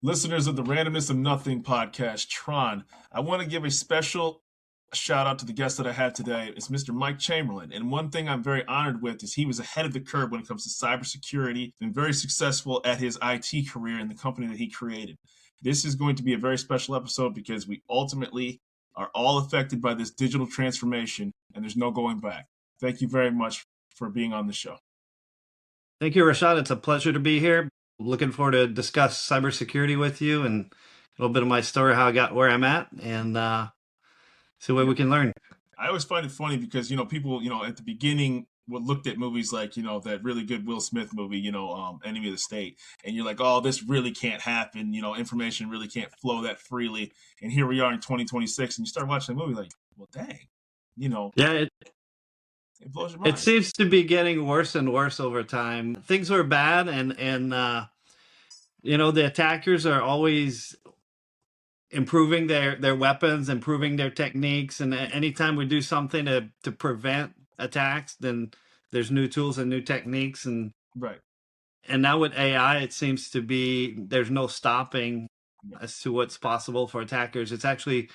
Listeners of the Randomness of Nothing podcast, T.R.O.N, I want to give a special shout out to the guest that I have today. It's Mr. Mike Chamberland. And one thing I'm very honored with is he was ahead of the curve when it comes to cybersecurity and very successful at his IT career in the company that he created. This is going to be a very special episode because we ultimately are all affected by this digital transformation and there's no going back. Thank you very much for being on the show. Thank you, Rashad. It's a pleasure to be here. Looking forward to discuss cybersecurity with you and a little bit of my story, how I got where I'm at, and see what we can learn. I always find it funny because, people, at the beginning looked at movies like, that really good Will Smith movie, Enemy of the State. And you're like, oh, this really can't happen. Information really can't flow that freely. And here we are in 2026 and you start watching the movie like, well, dang, Yeah, it blows your mind. It seems to be getting worse and worse over time. Things were bad, and the attackers are always improving their weapons, improving their techniques, and anytime we do something to prevent attacks, then there's new tools and new techniques, and right. And now with AI, it seems to be there's no stopping as to what's possible for attackers. It's actually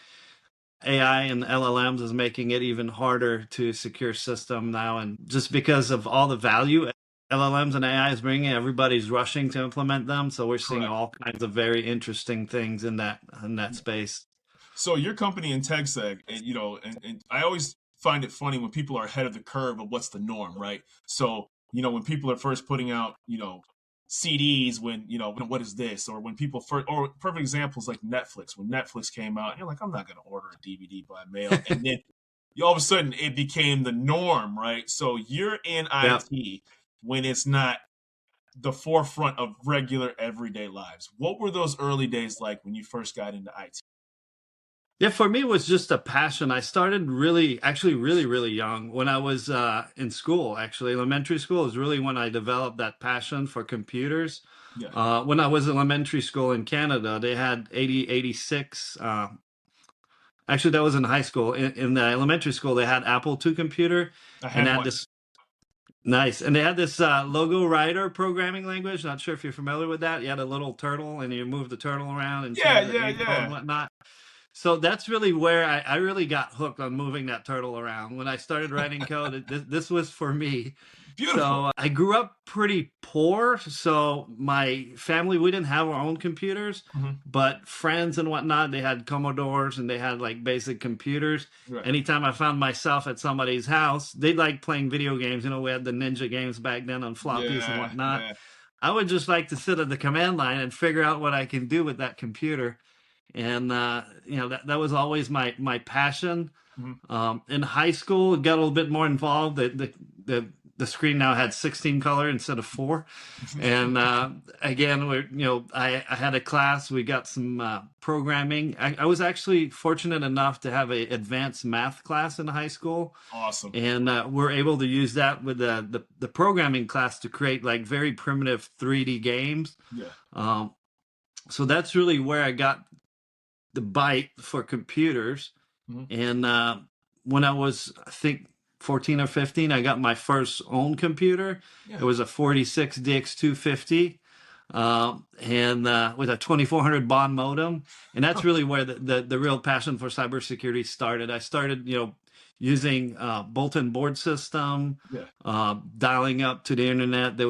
AI and LLMs is making it even harder to secure system now. And just because of all the value LLMs and AI is bringing, everybody's rushing to implement them. So we're seeing all kinds of very interesting things in that space. So your company IntegSec, and I always find it funny when people are ahead of the curve of what's the norm, right? So, when people are first putting out, CDs when, what is this? Or when people first, or perfect examples like Netflix. When Netflix came out, you're like, I'm not going to order a DVD by mail. And then all of a sudden it became the norm, right? So you're in IT when it's not the forefront of regular everyday lives. What were those early days like when you first got into IT? Yeah, for me, it was just a passion. I started really young. When I was in school, actually, elementary school is really when I developed that passion for computers. Yeah. When I was in elementary school in Canada, they had 86. Actually, that was in high school. In the elementary school, they had Apple II computer. And had this nice. And they had this Logo Writer programming language. Not sure if you're familiar with that. You had a little turtle, and you move the turtle around and change the info and whatnot. So that's really where I really got hooked on moving that turtle around. When I started writing code, this was for me. Beautiful. So I grew up pretty poor. So my family, we didn't have our own computers, but friends and whatnot, they had Commodores and they had like basic computers. Right. Anytime I found myself at somebody's house, they liked playing video games. We had the Ninja games back then on floppies and whatnot. Yeah. I would just like to sit at the command line and figure out what I can do with that computer. And that was always my passion. In high school, it got a little bit more involved. The screen now had 16 color instead of 4. And again, I had a class. We got some programming. I was actually fortunate enough to have an advanced math class in high school. Awesome. And we're able to use that with the programming class to create like very primitive 3D games. Yeah. So that's really where I got the bite for computers. And when I was, I think, 14 or 15, I got my first own computer. Yeah. It was a 46 DX250 and with a 2400 baud modem. And that's really where the real passion for cybersecurity started. I started, using bulletin board system, dialing up to the internet. The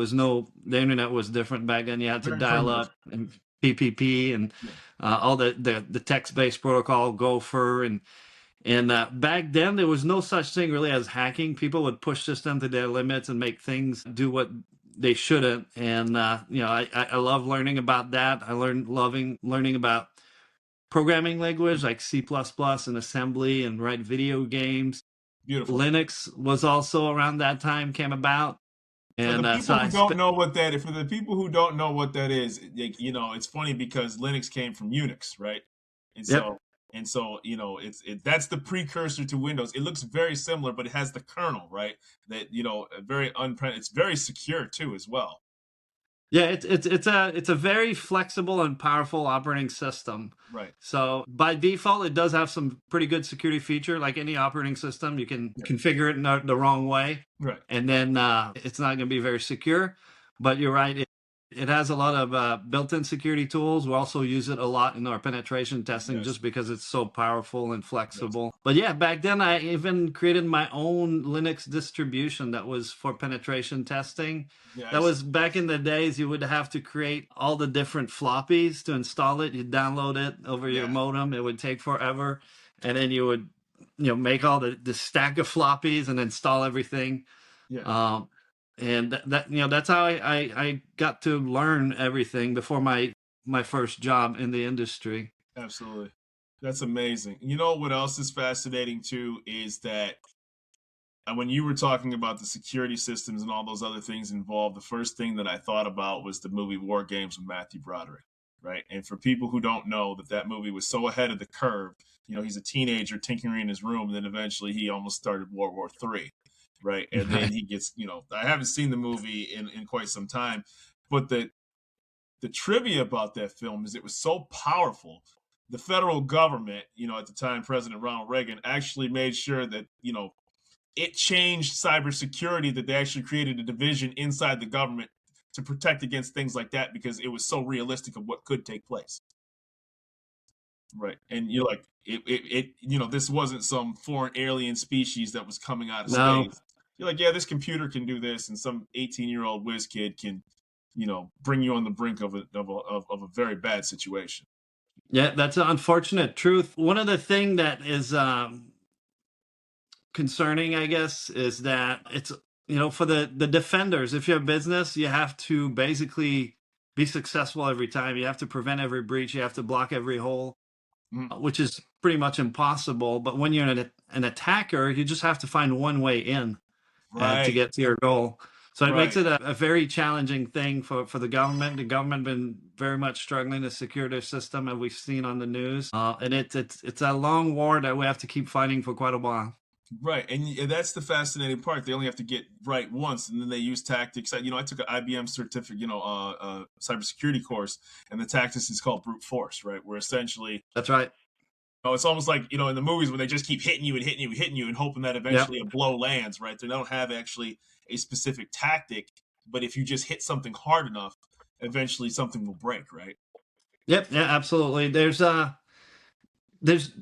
internet was different back then. You had to dial up and PPP and all the text-based protocol, Gopher, and back then there was no such thing really as hacking. People would push systems to their limits and make things do what they shouldn't. And I love learning about that. I learning about programming language like C++ and assembly and write video games. Beautiful. Linux was also around that time came about. And for the people who don't know what that is, it's funny because Linux came from Unix, right? And so, that's the precursor to Windows. It looks very similar, but it has the kernel, right? That it's very secure too, as well. Yeah, it's a very flexible and powerful operating system. Right. So by default, it does have some pretty good security feature. Like any operating system, you can configure it in the wrong way. Right. And then it's not going to be very secure. But you're right. It has a lot of built-in security tools. We also use it a lot in our penetration testing Yes. just because it's so powerful and Yes. flexible. But yeah, back then I even created my own Linux distribution that was for penetration testing. That Yes. was back in the days you would have to create all the different floppies to install it. You download it over your Yeah. modem. It would take forever. And then you would, make all the stack of floppies and install everything. Yeah. And that's how I got to learn everything before my first job in the industry. Absolutely. That's amazing. You know what else is fascinating too is that when you were talking about the security systems and all those other things involved, the first thing that I thought about was the movie War Games with Matthew Broderick, right? And for people who don't know, that movie was so ahead of the curve. He's a teenager tinkering in his room, and then eventually he almost started World War III, right? And then he gets, I haven't seen the movie in quite some time, but the trivia about that film is it was so powerful. The federal government, at the time, President Ronald Reagan actually made sure that, it changed cybersecurity, that they actually created a division inside the government to protect against things like that because it was so realistic of what could take place. Right. And you're like, this wasn't some foreign alien species that was coming out of space. You're like, yeah, this computer can do this, and some 18-year-old whiz kid can, bring you on the brink of a very bad situation. Yeah, that's an unfortunate truth. One of the thing that is concerning, I guess, is that it's, for the defenders, if you have business, you have to basically be successful every time. You have to prevent every breach. You have to block every hole, which is pretty much impossible. But when you're an attacker, you just have to find one way in to get to your goal. So it makes it a very challenging thing for the government. The government been very much struggling to secure their system, as we've seen on the news. And it's a long war that we have to keep fighting for quite a while. Right, and that's the fascinating part. They only have to get right once, and then they use tactics. I took an IBM certificate, cybersecurity course, and the tactics is called brute force, right? Where essentially, that's right. It's almost like in the movies when they just keep hitting you and hitting you and hitting you and hoping that eventually a blow lands, right? They don't have actually a specific tactic, but if you just hit something hard enough, eventually something will break, right? Yep, yeah, absolutely. There's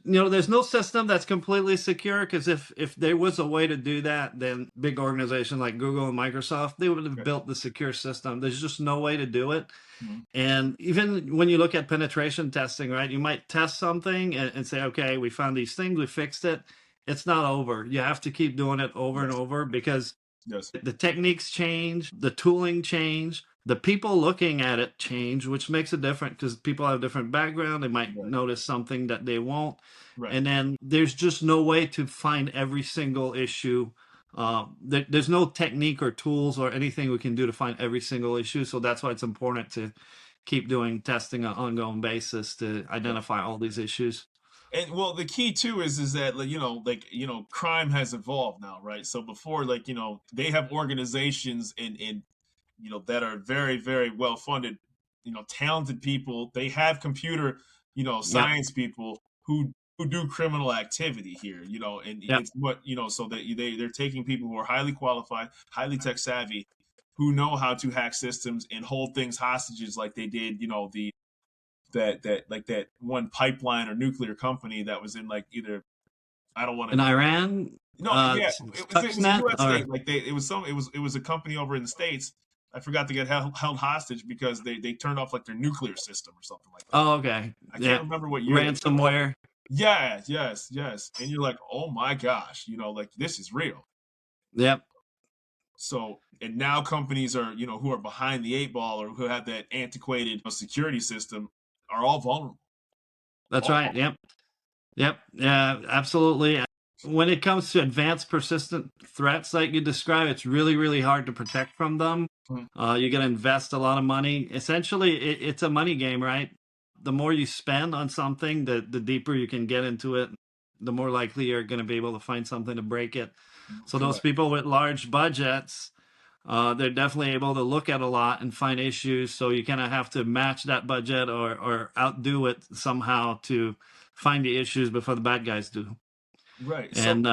no system that's completely secure, because if there was a way to do that, then big organizations like Google and Microsoft, they would have built the secure system. There's just no way to do it. And even when you look at penetration testing, right, you might test something and say, okay, we found these things, we fixed it. It's not over. You have to keep doing it over and over, because the techniques change, the tooling change, the people looking at it change, which makes it different because people have different background. They might notice something that they won't. And then there's just no way to find every single issue. There's no technique or tools or anything we can do to find every single issue. So that's why it's important to keep doing testing on an ongoing basis to identify all these issues. And well, the key too is that crime has evolved now, right? So before, they have organizations in that are very, very well funded, talented people. They have computer, science people who do criminal activity here, and it's what so that they're taking people who are highly qualified, highly tech savvy, who know how to hack systems and hold things hostages, like they did, that one pipeline or nuclear company that was in either, I don't want to, in Iran. No, yeah, it was a U.S. state. It was a company over in the States. I forgot to get held hostage because they turned off their nuclear system or something like that. Oh, okay. I can't remember what year. Ransomware. Yeah, yes, and you're like, oh my gosh, this is real. Yep. So, and now companies are, who are behind the eight ball or who have that antiquated security system are all vulnerable. That's right. Yep. Yeah, absolutely. When it comes to advanced persistent threats like you describe, it's really, really hard to protect from them. You got to invest a lot of money. Essentially, it's a money game, right? The more you spend on something, the deeper you can get into it, the more likely you're going to be able to find something to break it. So those people with large budgets, they're definitely able to look at a lot and find issues. So you kind of have to match that budget or outdo it somehow to find the issues before the bad guys do. Right. And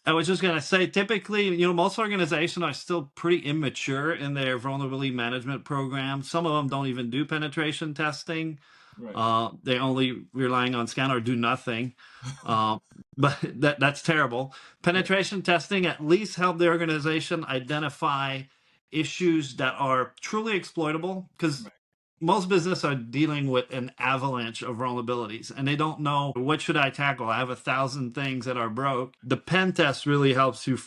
I was just going to say, typically, most organizations are still pretty immature in their vulnerability management program. Some of them don't even do penetration testing. Right. They only relying on scan or do nothing. But that's terrible. Penetration testing at least help the organization identify issues that are truly exploitable, because Right. most businesses are dealing with an avalanche of vulnerabilities and they don't know, what should I tackle? I have 1,000 things that are broke. The pen test really helps you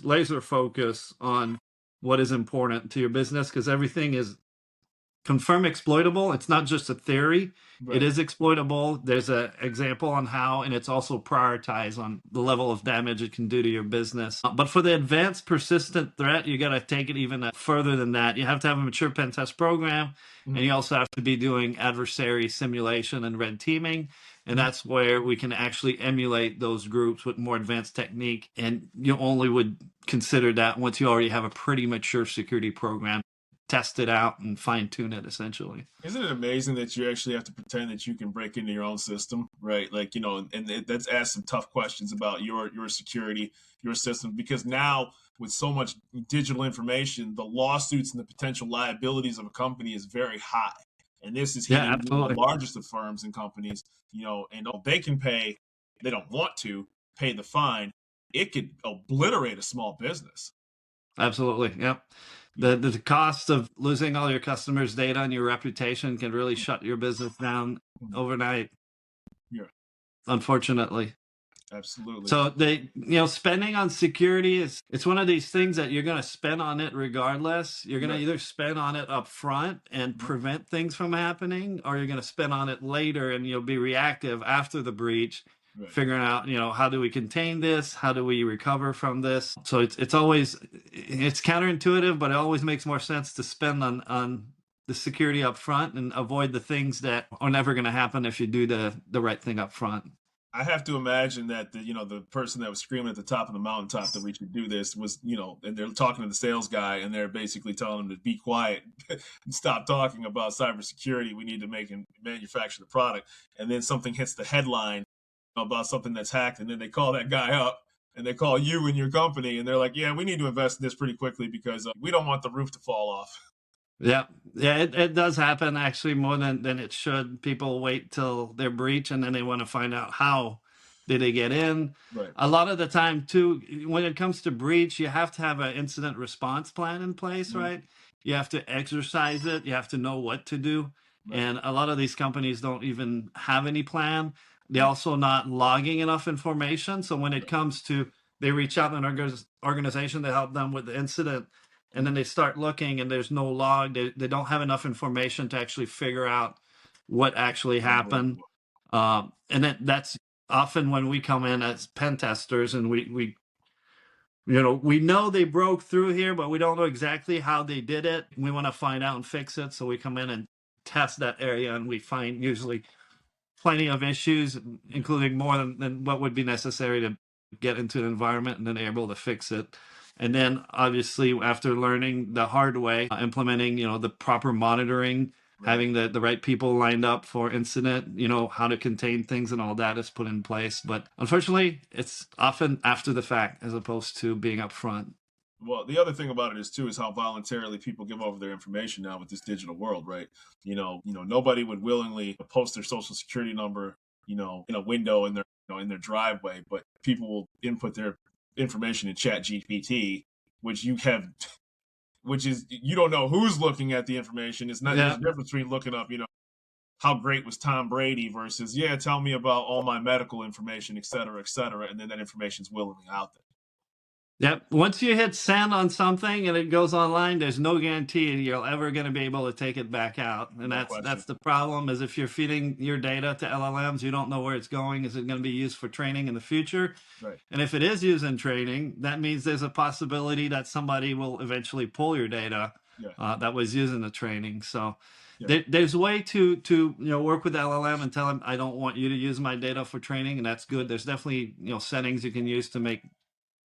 laser focus on what is important to your business, because everything is confirm exploitable. It's not just a theory. It Right. is exploitable. There's an example on how, and it's also prioritized on the level of damage it can do to your business. But for the advanced persistent threat, you got to take it even further than that. You have to have a mature pen test program, and you also have to be doing adversary simulation and red teaming. And that's where we can actually emulate those groups with more advanced technique. And you only would consider that once you already have a pretty mature security program, test it out and fine tune it, essentially. Isn't it amazing that you actually have to pretend that you can break into your own system, right? Like, and that's asked some tough questions about your security, your system, because now with so much digital information, the lawsuits and the potential liabilities of a company is very high. And this is Yeah, hitting the absolutely. largest of firms and companies, and they can pay, they don't want to pay the fine. It could obliterate a small business. Absolutely. Yep. The cost of losing all your customers' data and your reputation can really shut your business down overnight, Yeah, unfortunately. absolutely. So spending on security it's one of these things that you're going to spend on it regardless. You're going to Right. either spend on it up front and prevent things from happening, or you're going to spend on it later and you'll be reactive after the breach, Right. figuring out, how do we contain this? How do we recover from this? So it's always, it's counterintuitive, but it always makes more sense to spend on the security up front and avoid the things that are never going to happen if you do the right thing up front. I have to imagine that the person that was screaming at the top of the mountaintop that we should do this was, and they're talking to the sales guy and they're basically telling him to be quiet and stop talking about cybersecurity. We need to make and manufacture the product. And then something hits the headline about something that's hacked, and then they call that guy up and they call you and your company and they're like, yeah, we need to invest in this pretty quickly because we don't want the roof to fall off. Yeah, it does happen actually more than it should. People wait till they're breached and then they want to find out how did they get in. Right. A lot of the time too, when it comes to breach, you have to have an incident response plan in place, right? You have to exercise it. You have to know what to do. Right. And a lot of these companies don't even have any plan. They're also not logging enough information. So when it comes to, they reach out to an organization to help them with the incident, and then they start looking and there's no log. They don't have enough information to actually figure out what actually happened. And that's often when we come in as pen testers and we know they broke through here, but we don't know exactly how they did it. We want to find out and fix it. So we come in and test that area, and we find usually plenty of issues, including more than what would be necessary to get into the environment, and then able to fix it. And then obviously after learning the hard way, implementing, the proper monitoring, having the right people lined up for incident, how to contain things and all that is put in place. But unfortunately, it's often after the fact as opposed to being up front. Well, the other thing about it is how voluntarily people give over their information now with this digital world, right? Nobody would willingly post their social security number, in a window in their driveway, but people will input their information in Chat GPT, which you don't know who's looking at the information. It's not There's a difference between looking up, how great was Tom Brady versus, tell me about all my medical information, et cetera, and then that information's willingly out there. Yep. Once you hit send on something and it goes online, there's no guarantee you're ever going to be able to take it back out. And that's the problem, is if you're feeding your data to LLMs, you don't know where it's going. Is it going to be used for training in the future? Right. And if it is used in training, that means there's a possibility that somebody will eventually pull your data that was used in the training. So there's a way to work with LLM and tell them, I don't want you to use my data for training, and that's good. There's definitely settings you can use to make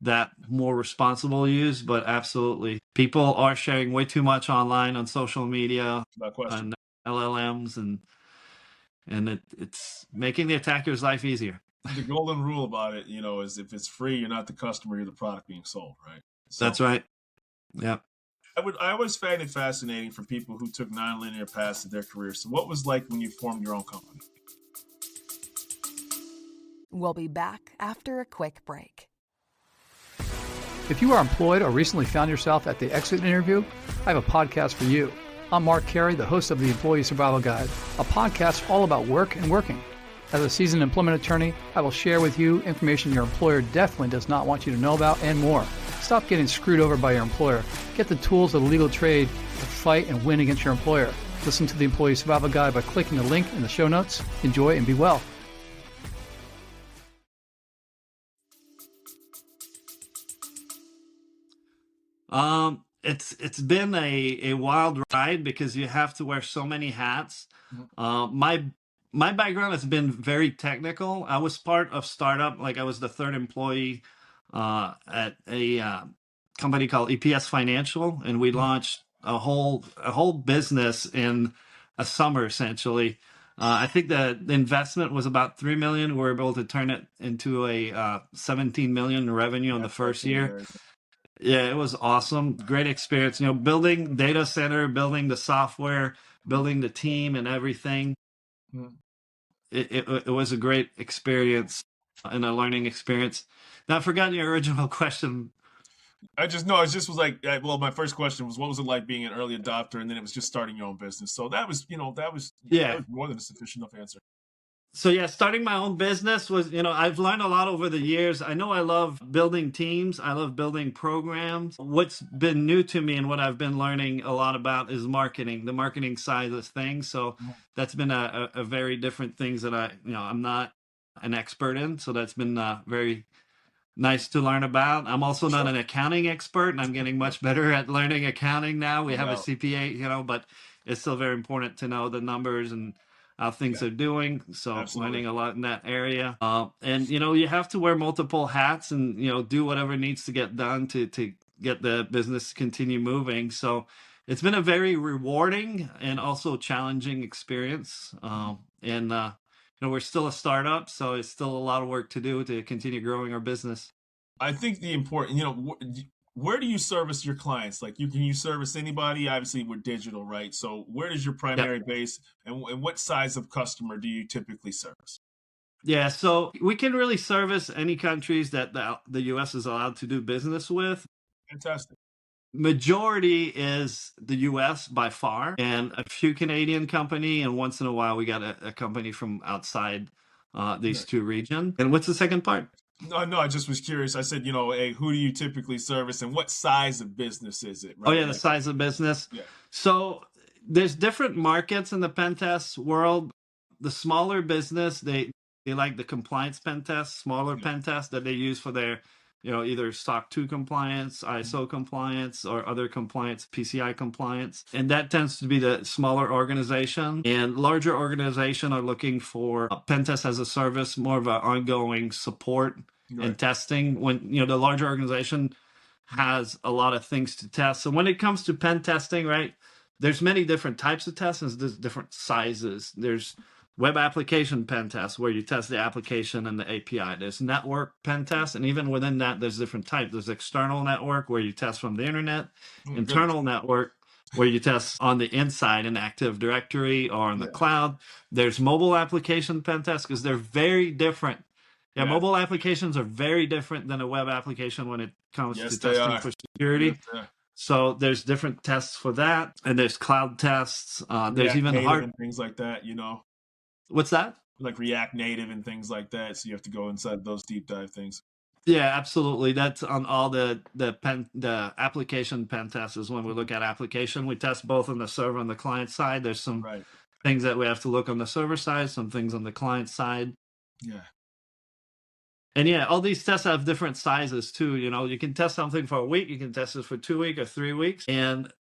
that more responsible use, but absolutely, people are sharing way too much online on social media and LLMs, and it's making the attacker's life easier. The golden rule about it, is if it's free, you're not the customer, you're the product being sold, right? That's So right. Yeah. I always find it fascinating for people who took nonlinear paths in their career. So what was like when you formed your own company? We'll be back after a quick break. If you are employed or recently found yourself at the exit interview, I have a podcast for you. I'm Mark Carey, the host of the Employee Survival Guide, a podcast all about work and working. As a seasoned employment attorney, I will share with you information your employer definitely does not want you to know about and more. Stop getting screwed over by your employer. Get the tools of the legal trade to fight and win against your employer. Listen to the Employee Survival Guide by clicking the link in the show notes. Enjoy and be well. It's been a wild ride because you have to wear so many hats. My background has been very technical. I was part of startup, like I was the third employee at a company called EPS Financial, and we launched a whole business in a summer essentially. I think the investment was about 3 million. We were able to turn it into a 17 million revenue in the first year. Yeah, it was awesome. Great experience. Building data center, building the software, building the team and everything. It was a great experience and a learning experience. Now, I forgot your original question. It just was like, well, my first question was, what was it like being an early adopter? And then it was just starting your own business. So that was more than a sufficient enough answer. So yeah, starting my own business was, I've learned a lot over the years. I know I love building teams. I love building programs. What's been new to me and what I've been learning a lot about is marketing, the marketing side of things. So that's been a very different things that I'm not an expert in. So that's been very nice to learn about. I'm also not an accounting expert, and I'm getting much better at learning accounting now. We have a CPA, but it's still very important to know the numbers and how things are doing. So learning a lot in that area. And, you have to wear multiple hats and, do whatever needs to get done to get the business continue moving. So it's been a very rewarding and also challenging experience. And we're still a startup, so it's still a lot of work to do to continue growing our business. I think the important, where do you service your clients? Like, can you service anybody? Obviously, we're digital, right? So where is your primary base, and what size of customer do you typically service? Yeah, so we can really service any countries that the U.S. is allowed to do business with. Fantastic. Majority is the U.S. by far, and a few Canadian company, and once in a while we got a company from outside these two regions. And what's the second part? No, I just was curious. I said, hey, who do you typically service and what size of business is it? Right? Oh, yeah, the size of business. Yeah. So there's different markets in the pen test world. The smaller business, they like the compliance pen test, smaller pen test that they use for their, either SOC 2 compliance, ISO compliance, or other compliance, PCI compliance. And that tends to be the smaller organization. And larger organization are looking for pen test as a service, more of an ongoing support and testing. When, the larger organization has a lot of things to test. So when it comes to pen testing, right, there's many different types of tests and there's different sizes. There's web application pen tests where you test the application and the API. There's network pen tests, and even within that, there's different types. There's external network where you test from the internet, internal network where you test on the inside in Active Directory or in the cloud. There's mobile application pen tests because they're very different. Yeah, mobile applications are very different than a web application when it comes to testing for security. So there's different tests for that, and there's cloud tests. There's even hard and things like that. What's that? Like React Native and things like that. So you have to go inside those deep dive things. Yeah, absolutely. That's on all the application pen tests is when we look at application. We test both on the server and the client side. There's some things that we have to look on the server side, some things on the client side. Yeah. And all these tests have different sizes too. You can test something for a week, you can test it for 2 weeks or 3 weeks. And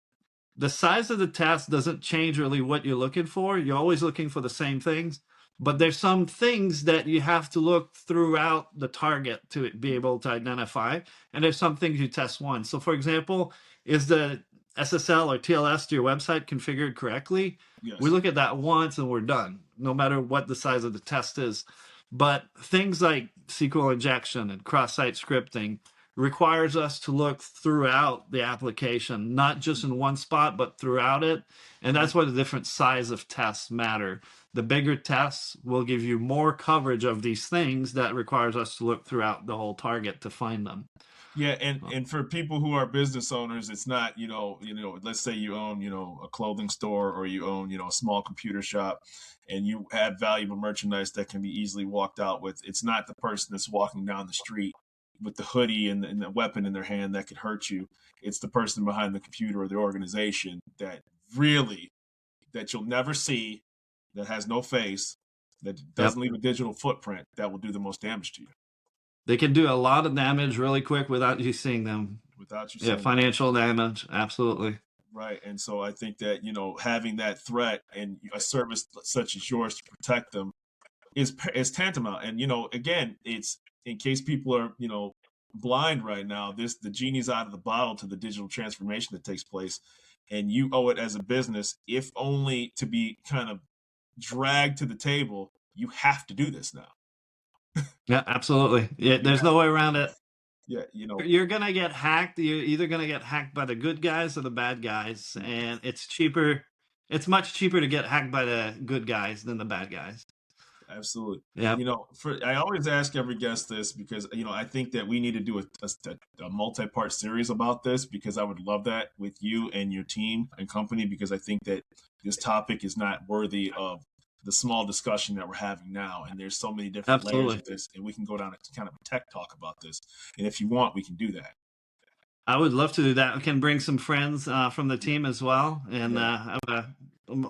the size of the test doesn't change really what you're looking for. You're always looking for the same things. But there's some things that you have to look throughout the target to be able to identify. And there's some things you test once. So for example, is the SSL or TLS to your website configured correctly? Yes. We look at that once and we're done, no matter what the size of the test is. But things like SQL injection and cross-site scripting requires us to look throughout the application, not just in one spot, but throughout it. And that's why the different size of tests matter. The bigger tests will give you more coverage of these things that requires us to look throughout the whole target to find them. Yeah, and for people who are business owners, it's not, let's say you own, a clothing store, or you own, a small computer shop, and you have valuable merchandise that can be easily walked out with. It's not the person that's walking down the street with the hoodie and the weapon in their hand that could hurt you. It's the person behind the computer or the organization that you'll never see, that has no face, that doesn't leave a digital footprint, that will do the most damage to you. They can do a lot of damage really quick without you seeing them. Without you seeing them. Financial damage, absolutely. Right. And so I think that, having that threat and a service such as yours to protect them is tantamount. And, again, it's in case people are, blind right now, the genie's out of the bottle to the digital transformation that takes place. And you owe it as a business, if only to be kind of dragged to the table. You have to do this now. Yeah, absolutely. Yeah, there's no way around it. Yeah, you're gonna get hacked. You're either gonna get hacked by the good guys or the bad guys, and it's cheaper. It's much cheaper to get hacked by the good guys than the bad guys. Absolutely. Yeah. I always ask every guest this because I think that we need to do a multi-part series about this, because I would love that with you and your team and company, because I think that this topic is not worthy of the small discussion that we're having now, and there's so many different layers of this, and we can go down to kind of a tech talk about this, and if you want, we can do that. I would love to do that. We can bring some friends from the team as well, and have a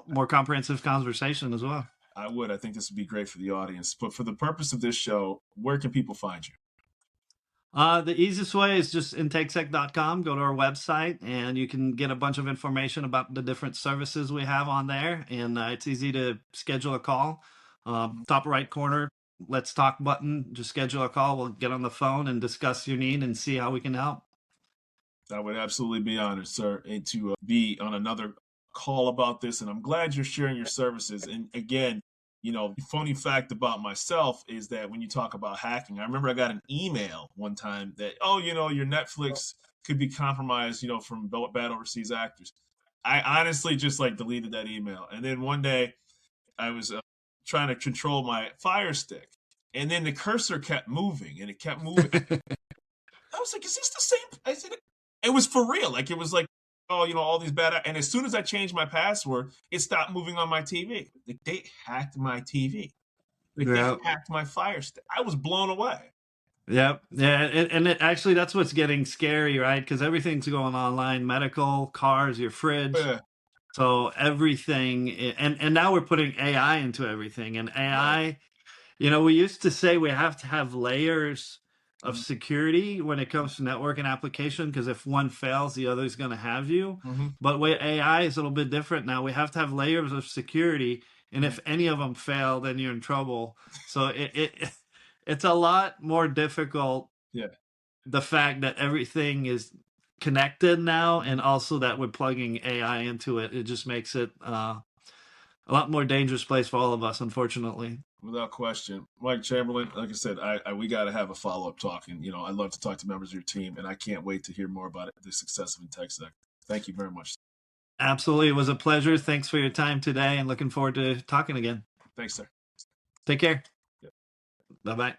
more comprehensive conversation as well. I think this would be great for the audience. But for the purpose of this show, where can people find you? The easiest way is just IntegSec.com. Go to our website, and you can get a bunch of information about the different services we have on there. And it's easy to schedule a call. Top right corner, let's talk button. Just schedule a call. We'll get on the phone and discuss your need and see how we can help. I would absolutely be honored, sir, and to be on another call about this. And I'm glad you're sharing your services. And again, funny fact about myself is that when you talk about hacking, I remember I got an email one time that, your Netflix could be compromised, from bad overseas actors. I honestly just deleted that email. And then one day I was trying to control my Fire Stick, and then the cursor kept moving, and it kept moving. I was like, is this the same? I said, it was for real. It was all these bad. And as soon as I changed my password, it stopped moving on my TV. They hacked my TV. They hacked my Fire Stick. I was blown away. Yep. Yeah. And actually, that's what's getting scary, right? Because everything's going online: medical, cars, your fridge. Yeah. So everything. And now we're putting AI into everything. And AI, we used to say we have to have layers of security when it comes to network and application, because if one fails, the other is going to have you. But with AI is a little bit different now. We have to have layers of security, and if any of them fail, then you're in trouble. So it's a lot more difficult. Yeah. The fact that everything is connected now, and also that we're plugging AI into it, it just makes it a lot more dangerous place for all of us, unfortunately. Without question. Mike Chamberlain, like I said, we got to have a follow-up talk. And, I'd love to talk to members of your team, and I can't wait to hear more about the success of IntegSec. Thank you very much. Absolutely. It was a pleasure. Thanks for your time today, and looking forward to talking again. Thanks, sir. Take care. Yep. Bye-bye.